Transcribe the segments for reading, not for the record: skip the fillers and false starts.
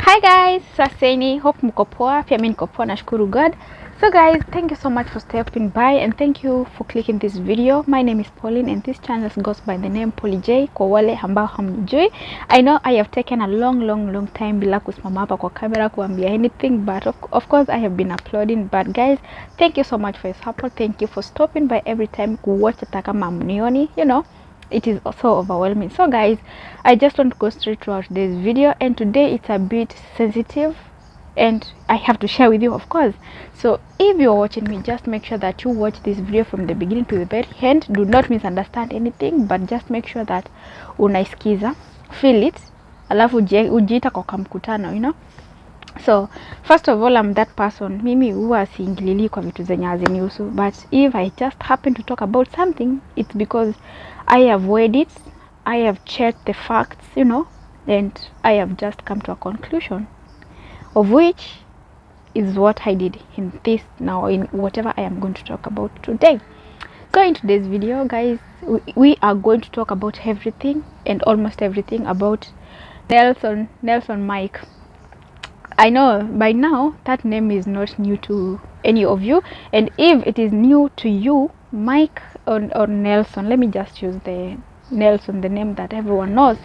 Hi guys, Saseni, hope mko poa. Pia mimi niko poa, nashukuru God. So guys, thank you so much for stopping by and thank you for clicking this video. My name is Pauline and this channel goes by the name Polly J. Kwa wale ambao hamnijui, I know I have taken a long time bila kusimama hapa kwa kamera kuambia anything, but of course I have been uploading. But guys, thank you so much for your support. Thank you for stopping by every time kuwatch hata kama mnioni, it is also overwhelming. So guys, I just want to go straight to today's video, and today it's a bit sensitive and I have to share with you, of course. So if you're watching me, just make sure that you watch this video from the beginning to the very end. Do not misunderstand anything, but just make sure that unaisikiza, feel it, alafu ujiita kwa kamkutano, So first of all, I'm that person, mimi huwa siingilili kwa vitu zenye hazinihusu, but if I just happen to talk about something, it's because I have weighed it, I have checked the facts, and I have just come to a conclusion, of which is what I did in this now, in whatever I am going to talk about today. So in today's video, guys, we are going to talk about everything and almost everything about Nelson Mike. I know by now that name is not new to any of you, and if it is new to you, Mike or Nelson, let me just use the Nelson, the name that everyone knows,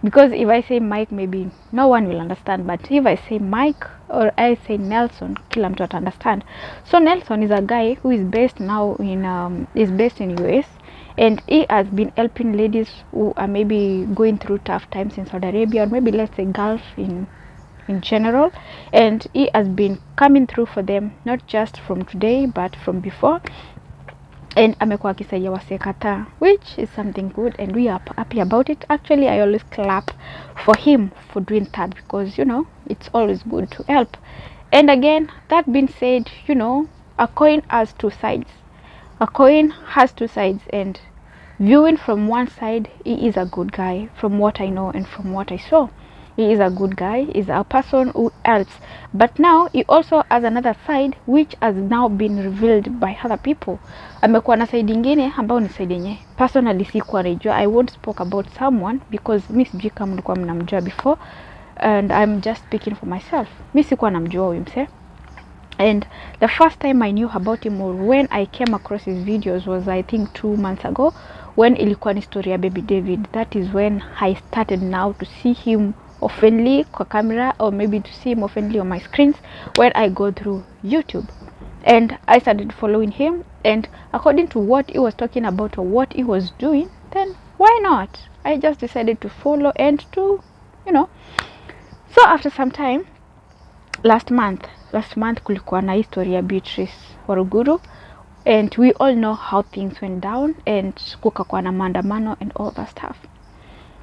because if I say Mike, maybe no one will understand, but if I say Mike or I say Nelson, kila mtu ata understand. So Nelson is a guy who is based now in US, and he has been helping ladies who are maybe going through tough times in Saudi Arabia, or maybe let's say Gulf in general, and he has been coming through for them, not just from today but from before, and amekuwa akisaidia wasee kadhaa, which is something good and we are happy about it. Actually, I always clap for him for doing that, because it's always good to help. And again, that being said, a coin has two sides. And viewing from one side, he is a good guy from what I know and from what I saw. He is a good guy, is a person who helps, but now he also has another side which has now been revealed by other people. Amekuwa na side ingine ambao ni side yenye personally sikuwa najua. I won't spoke about someone because mimi sijui kama mlikuwa mnamjua before, and I'm just speaking for myself. Mimi sikuwa namjua huyu mse, and the first time I knew about him, or when I came across his videos, was I think 2 months ago, when ilikuwa ni story ya Baby David. That is when I started now to see him oftenly kwa camera, or maybe to see him oftenly on my screens when I go through YouTube, and I started following him, and according to what he was talking about or what he was doing, then why not, I just decided to follow and to So after some time, last month kulikuwa na history ya Beatrice Waruguru, and we all know how things went down, and kukakuwa na maandamano and all that stuff.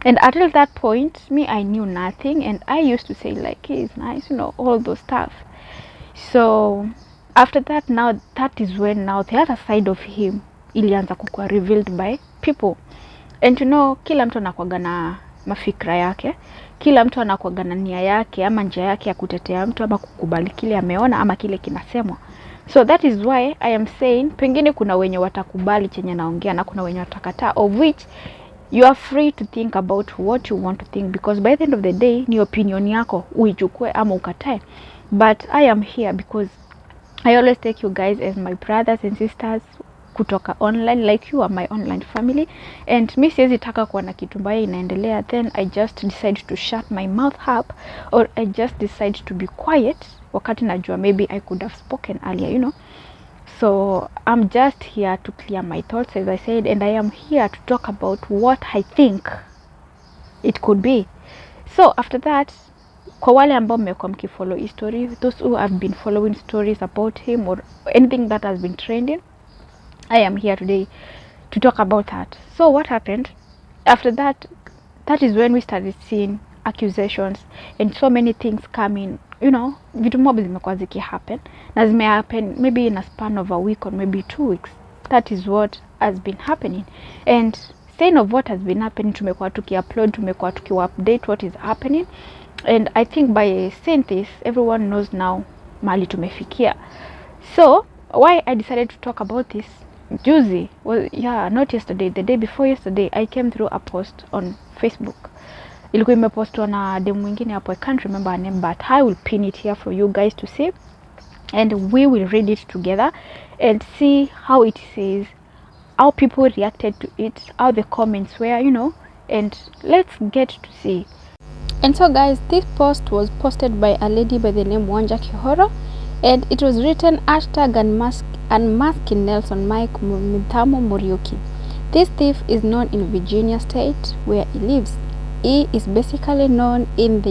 And until that point, me, I knew nothing, and I used to say like, he's nice, all those stuff. So after that, now that is when now the other side of him ilianza kukuwa revealed by people. And kila mtu anakuwaga na mafikra yake, kila mtu anakuwaga na nia yake ama njia yake ya kutetea mtu ama kukubali kile ameona ama kile kinasemwa. So that is why I am saying, pengine kuna wenye watakubali chenye naongea na kuna wenye watakataa, of which you are free to think about what you want to think, because by the end of the day ni opinion yako, uichukue ama ukatae. But I am here because I always take you guys as my brothers and sisters kutoka online, like you are my online family, and mi siwezi taka kuwa na kitu mbaya inaendelea then I just decide to shut my mouth up, or I just decide to be quiet wakati najua maybe I could have spoken earlier, So I'm just here to clear my thoughts, as I said, and I am here to talk about what I think it could be. So after that, kwa wale ambao mmekuwa mkifollow his story, those who have been following stories about him or anything that has been trending, I am here today to talk about that. So what happened after that? That is when we started seeing accusations and so many things coming. Vitu mob zimekuwa ziki happen, na zime happen maybe in a span of a week or maybe 2 weeks. That is what has been happening, and saying of what has been happening, tumekuwa tuki-upload, tumekuwa tuki-update what is happening, and I think by saying this, everyone knows now mali tumefikia. So why I decided to talk about this juzi, well, yeah, not yesterday, the day before yesterday, I came through a post on Facebook, ilikuwa imepostwa na dem mwingine hapo, I can't remember her name, but I will pin it here for you guys to see, and we will read it together and see how it says, how people reacted to it, how the comments were, you know, and let's get to see. And so guys, this post was posted by a lady by the name Wanja Kihoro, and it was written unmasking Nelson Mike Mithamo Muriuki. This thief is known in Virginia state where he lives. He is basically known in the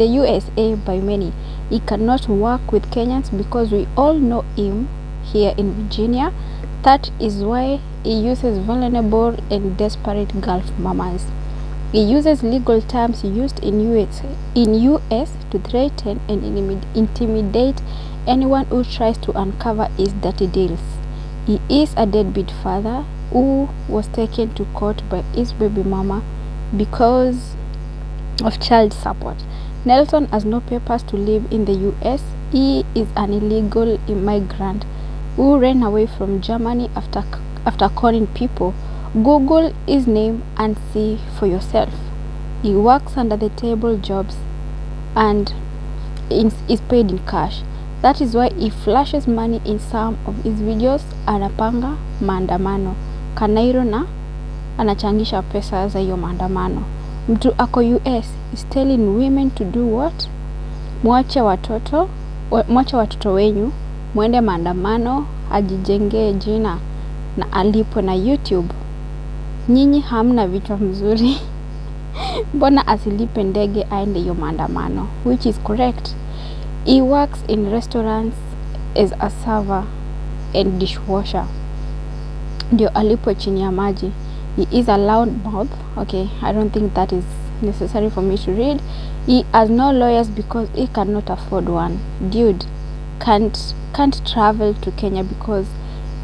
USA by many. He cannot work with Kenyans because we all know him here in Virginia. That is why he uses vulnerable and desperate Gulf mamas. He uses legal terms used in US to threaten and intimidate anyone who tries to uncover his dirty deals. He is a deadbeat father who was taken to court by his baby mama because of child support. Nelson has no papers to live in the US. He is an illegal immigrant who ran away from Germany after calling people. Google his name and see for yourself. He works under the table jobs and is paid in cash. That is why he flashes money in some of his videos. Anapanga maandamano Kanairo na anachangisha pesa za hiyo maandamano. Mtu ako US is telling women to do what? Mwache watoto wenyu mwende maandamano, ajijengee jina na alipo na YouTube. Nyinyi hamna vichwa mzuri. Mbona asilipe ndege aende hiyo maandamano? Which is correct. He works in restaurants as a server and dishwasher. Ndio alipo chini ya maji. He is a loud mouth. Okay, I don't think that is necessary for me to read. He has no lawyers because he cannot afford one. Dude can't travel to Kenya because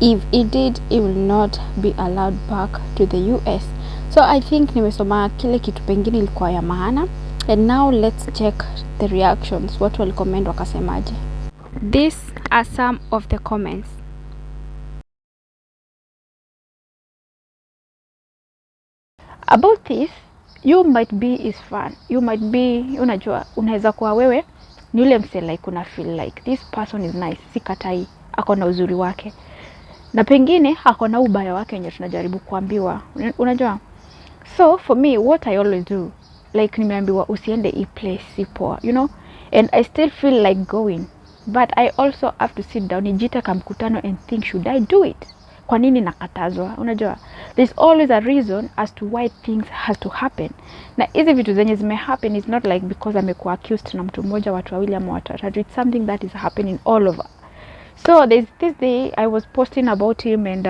if he did, he will not be allowed back to the US. So I think nimesoma kile kitu pengine ilikuwa ya maana. And now let's check the reactions. Watu walicomment wakasemaje. These are some of the comments. About this, you might be his fan. You might be, unajua, unaweza kuwa wewe ni ule mse like una feel like this person is nice, sikatai, ako na uzuri wake. Na pengine ako na ubaya wake yenye tunajaribu kuambiwa. Unajua? So for me, what I always do, like nimeambiwa usiende hii place si poa, you know, and I still feel like going, but I also have to sit down, nijita kamkutano and think, should I do it? Kwa nini nakatazwa? Unajua, there's always a reason as to why things has to happen. Na hizi vitu zenye zime happen is not like because amekuwa accused na mtu mmoja, watu wawili ama watatu. It's something that is happening all over. So there's this day I was posting about him, and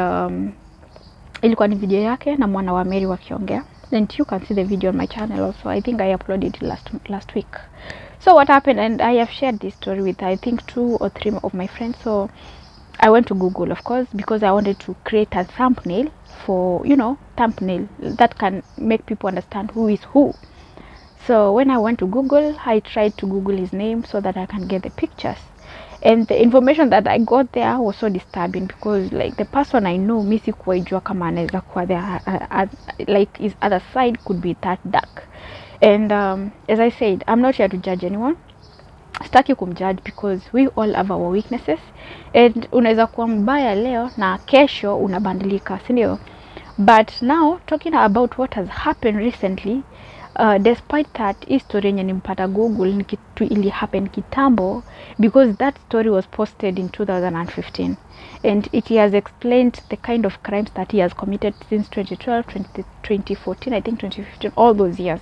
ilikuwa ni video yake na mwana wa Mary wakiongea, and you can see the video on my channel also. I think I uploaded it last week. So what happened, and I have shared this story with I think 2 or 3 of my friends. So I went to Google, of course, because I wanted to create a thumbnail for, you know, thumbnail that can make people understand who is who. So when I went to Google, I tried to Google his name so that I can get the pictures. And the information that I got there was so disturbing because like the person I know, misi kuwaijua kama anaweza kuwa there, like his other side could be that dark. And as I said, I'm not here to judge anyone. Sitaki kumjudge because we all have our weaknesses, and unaweza kuwa mbaya leo na kesho unabadilika, si ndio? But now talking about what has happened recently, despite that history yenye nimpata Google ni kitu ili happen kitambo, because that story was posted in 2015 and it has explained the kind of crimes that he has committed since 2012, 2014, I think 2015, all those years,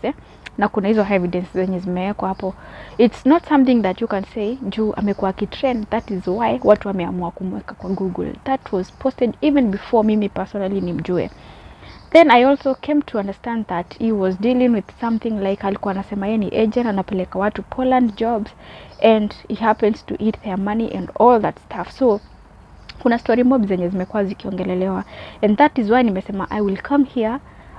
na kuna hizo evidence zenye zimewekwa hapo. It's not something that you can say juu amekuwa kitrend, that is why watu wameamua kumweka kwa Google. That was posted even before mimi personally nimjue. Then I also came to understand that he was dealing with something like alikuwa anasema yeye ni agent, anapeleka watu Poland jobs, and he happens to eat their money and all that stuff. So kuna story mob zenye zimekuwa zikiongelelewa, and that is why nimesema I will come here.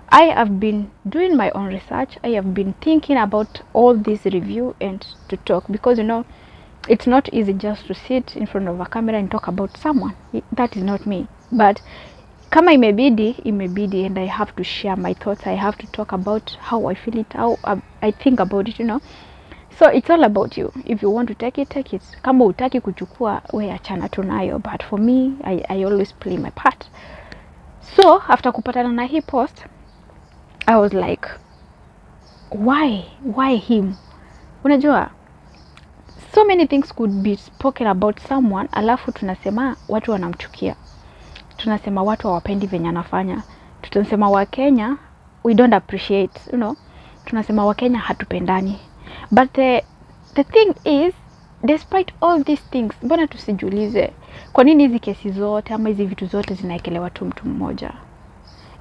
I have been doing my own research. I have been thinking about all this review and to talk, because you know it's not easy just to sit in front of a camera and talk about someone. That is not me. But kama imebidi, and I have to share my thoughts. I have to talk about how I feel it, how I think about it, you know. So it's all about you. If you want to take it, take it. Kama utaki kuchukua, we achana tunayo. But for me, I always play my part. So after kupatana na hii post, I was like, why him? Unajua, so many things could be spoken about someone, alafu tunasema watu wanamchukia. Tunasema watu hawapendi venye anafanya. Tunasema wa Kenya we don't appreciate, you know. Tunasema wa Kenya hatupendani. But the thing is, despite all these things, mbona tusijiulize kwa nini hizi kesi zote ama hizi vitu zote zinaekelewa tu mtu mmoja?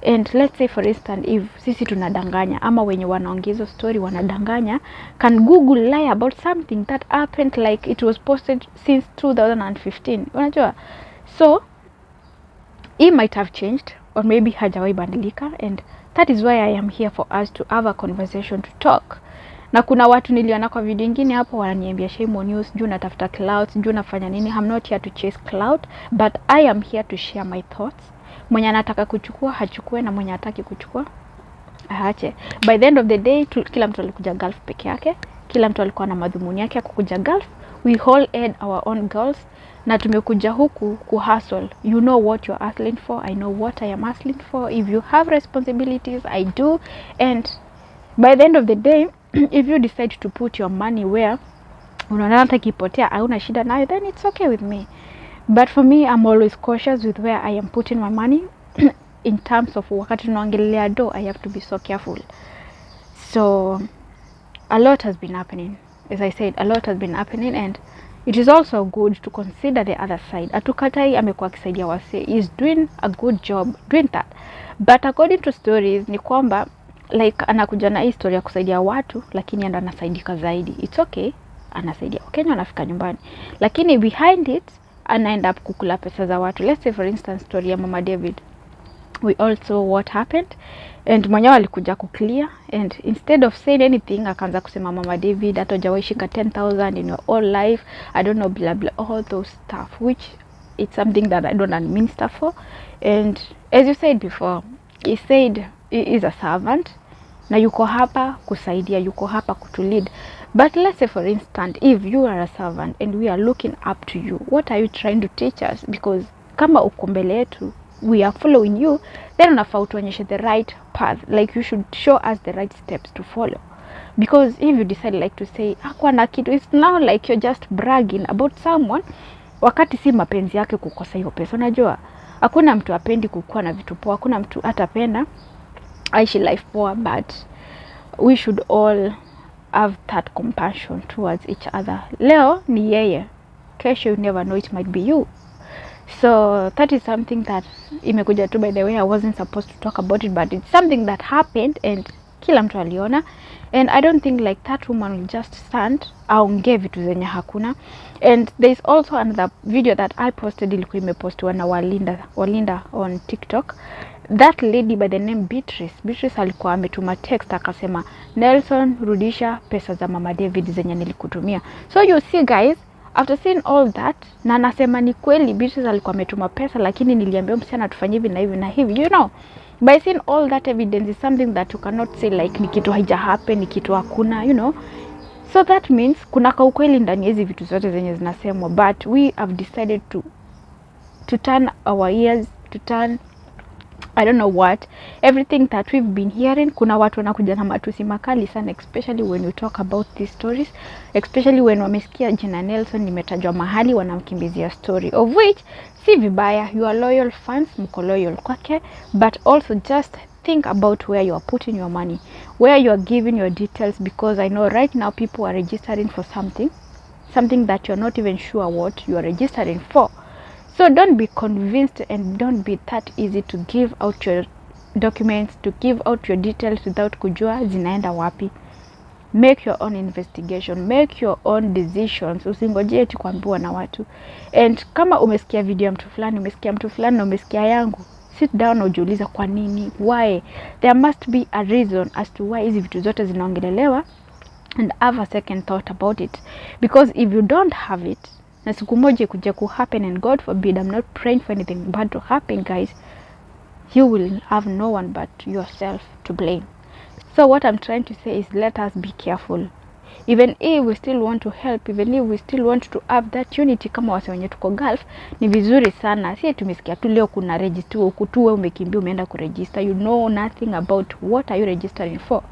And let's say for instance, if sisi tunadanganya ama wenye wanaongeza story wanadanganya, can Google lie about something that happened like it was posted since 2015? Unajua? So it might have changed, or maybe hajawahi badilika, and that is why I am here, for us to have a conversation, to talk. Na kuna watu niliona kwa video nyingine hapo wananiambia shame on you, sijui natafuta clout, sijui nafanya nini. I'm not here to chase clout, but I am here to share my thoughts. Mwenye anataka kuchukua hachukue, na mwenye hataki kuchukua aache. By the end of the day, kila mtu alikuja Gulf peke yake, kila mtu alikuwa na madhumuni yake ya kukuja Gulf. We all had our own goals, na tumekuja huku kuhustle. You know what you're hustling for, I know what I am hustling for. If you have responsibilities, I do. And by the end of the day, if you decide to put your money where unaona hata kipotea hauna shida nayo, then it's okay with me. But for me, I'm always cautious with where I am putting my money. In terms of wakati tunaongelea do, I have to be so careful. So a lot has been happening. As I said, a lot has been happening, and it is also good to consider the other side. Atukatai amekuwa akisaidia wase, is doing a good job doing that. But according to stories ni kwamba like anakuja na hii story ya kusaidia watu, lakini anda anasaidika zaidi. It's okay, anasaidia Wakenya wanafika nyumbani, lakini behind it anaenda up kukula pesa za watu. Let's say for instance story ya Mama David. We all saw what happened, and mwenyewe alikuja kuclear, and instead of saying anything akaanza kusema Mama David hata hujawahi shika 10,000 in your whole life, I don't know, blah blah, all those stuff, which it's something that I don't administer for. And as you said before, he said he is a servant, na yuko hapa kusaidia, yuko hapa kutulead. But let's say for instance, if you are a servant and we are looking up to you, what are you trying to teach us? Because kama uko mbele yetu, we are following you, then unafaa utuonyeshe the right path. Like you should show us the right steps to follow. Because if you decide like to say akwa na kitu, it's now like you're just bragging about someone, wakati si mapenzi yake kukosa hiyo pesa. Unajua hakuna mtu apendi kukua na vitu poa, hakuna mtu atapenda aishi life poa, but we should all have that compassion towards each other. Leo ni yeye, kesho you never know, it might be you. So that is something that imekuja tu. By the way, I wasn't supposed to talk about it, but it's something that happened and kila mtu aliona. And I don't think like that woman will just stand aongee vitu zenye hakuna. And there's also another video that I posted, ilikuwa imepostiwa na Walinda on TikTok. That lady by the name Beatrice alikuwa ametuma text akasema, Nelson, rudisha pesa za Mama David zenye nilikutumia. So you see guys, after seeing all that, na nasema ni kweli Beatrice alikuwa ametuma pesa, lakini niliambia msichana tufanye hivi na hivi na hivi, you know. By seeing all that evidence is something that you cannot say like ni kitu haija happen, ni kitu hakuna, you know. So that means kuna ka ukweli ndani hizi vitu zote zenye zinasemwa, but we have decided to turn our ears, to turn I don't know what, everything that we've been hearing. Kuna watu wanakuja na matusi makali sana, especially when we talk about these stories, especially when wamesikia jina Nelson nimetajwa mahali, wanamkimbizia story, of which si vibaya. You are loyal fans, mko loyal kwake, but also just think about where you are putting your money, where you are giving your details, because I know right now people are registering for something that you're not even sure what you are registering for. So don't be convinced and don't be that easy to give out your documents, to give out your details without kujua zinaenda wapi. Make your own investigation, make your own decisions. Usingojee eti kuambiwa na watu. And kama umesikia video ya mtu fulani, umesikia mtu fulani na umesikia yangu, sit down na ujiulize kwa nini, why. There must be a reason as to why hizi vitu zote zinaongelelewa, and have a second thought about it. Because if you don't have it, na siku moja kuja ku happen, and God forbid, I'm not praying for anything bad to happen guys, you will have no one but yourself to blame. So what I'm trying to say is, let us be careful. Even if we still want to help, even if we still want to have that unity, kama wase wenye tuko Gulf, ni vizuri sana. Si tumesikia tu leo kuna register huku tu, wewe umekimbia umeenda kuregister, you know nothing about what are you registering for,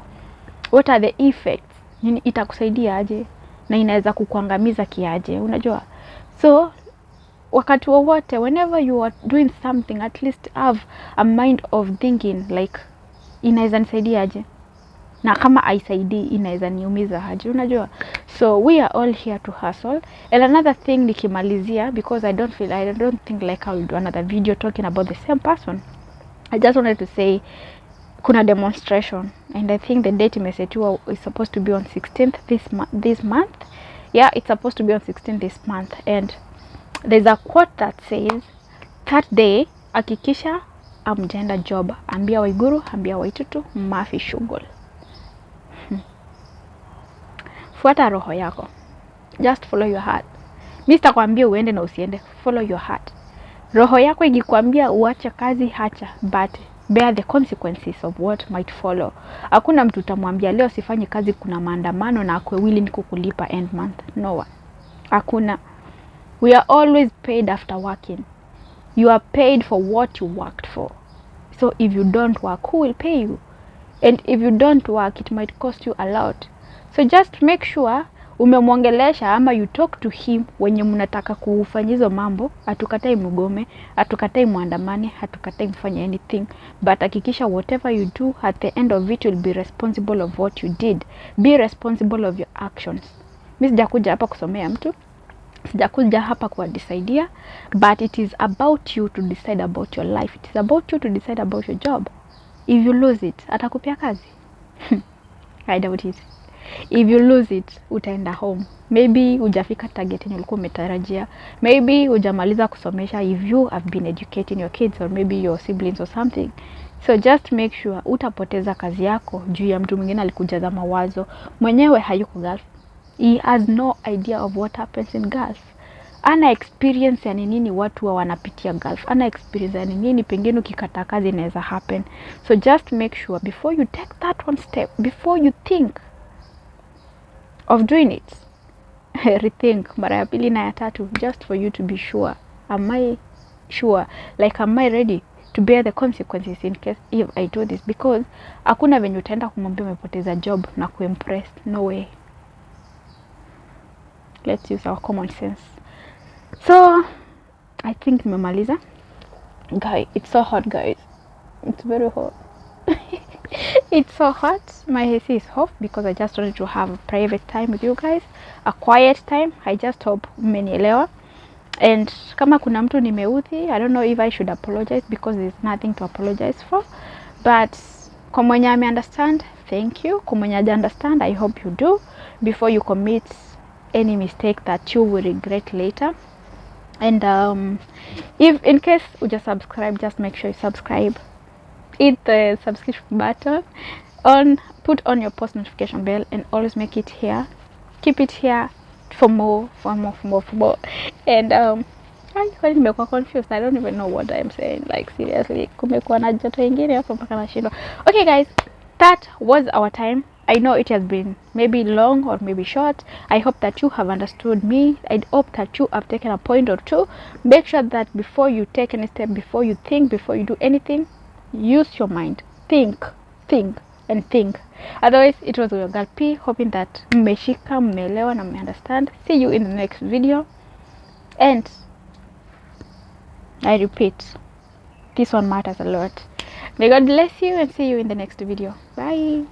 what are the effects, nini itakusaidia aje na inaweza kukuangamiza kiaje, unajua. So wakati wowote, whenever you are doing something, at least have a mind of thinking like, inaweza nisaidia aje, na kama haisaidii inaweza niumiza aje, unajua. So we are all here to hustle. And another thing nikimalizia, because I don't think like I will do another video talking about the same person, I just wanted to say kuna demonstration, and I think the date imesetiwa is supposed to be on 16th this month. Yeah, it's supposed to be on 16th this month, and there's a quote that says, that day hakikisha amjenda job, ambia Waiguru, ambia Waitutu, mafi shughuli. Fuata roho yako, just follow your heart. Mimi sitakwambia uende na usiende, follow your heart. Roho yako ikikwambia uache kazi, hacha, but bear the consequences of what might follow. Hakuna mtu utamwambia leo sifanye kazi, kuna maandamano na akwe willing kukulipa end month. No one. Hakuna. We are always paid after working. You are paid for what you worked for. So if you don't work, who will pay you? And if you don't work, it might cost you a lot. So just make sure umemwongelesha ama you talk to him wenye mnataka kufanya hizo mambo. Hatukatai mgome, hatukatai muandamani, hatukatai mfanye anything, but hakikisha whatever you do at the end of it will be responsible of what you did. Be responsible of your actions. Mimi sijakuja hapa kusomea mtu, sijakuja hapa kuwadisaidia, but it is about you to decide about your life. It is about you to decide about your job. If you lose it, atakupea kazi? I doubt it. If you lose it, utaenda home. Maybe hujafika target yenye ulikuwa umetarajia. Maybe hujamaliza kusomesha if you have been educating your kids, or maybe your siblings or something. So just make sure utapoteza kazi yako juu ya mtu mwingine alikujaza mawazo. Mwenyewe hayuko Gulf. He has no idea of what happens in Gulf. Ana experience ya nini watu wa wanapitia Gulf. Ana experience ya nini pengine ukikata kazi inaweza happen. So just make sure before you take that one step, before you think of doing it, rethink mara ya pili na ya tatu, just for you to be sure. Am I sure? Like, am I ready to bear the consequences in case if I do this? Because hakuna venye utaenda kumwambia umepoteza job na kuimpress. No way. Let's use our common sense. So I think nimemaliza. Guys, it's so hot, guys. It's very hot. It's so hot. My AC is off because I just wanted to have a private time with you guys, a quiet time. I just hope mmenielewa. And kama kuna mtu nimeuthi, I don't know if I should apologize because there's nothing to apologize for. But kwa mwenye ame understand, thank you. Kwa mwenye haja understand, I hope you do before you commit any mistake that you will regret later. And if in case you just subscribe, just make sure you subscribe. Hit the subscription button on, put on your post notification bell, and always make it here, keep it here for more. And I nimekuwa confused, I don't even know what I'm saying, like seriously, kumekuwa na joto ingine hapo mpaka nashindwa. Okay guys, that was our time. I know it has been maybe long or maybe short. I hope that you have understood me. I hope that you have taken a point or two. Make sure that before you take any step, before you think, before you do anything, use your mind. Think and think. Otherwise, it was your girl P, hoping that mmeshika, mmeelewa na understand. See you in the next video. And I repeat, this one matters a lot. May God bless you, and see you in the next video. Bye.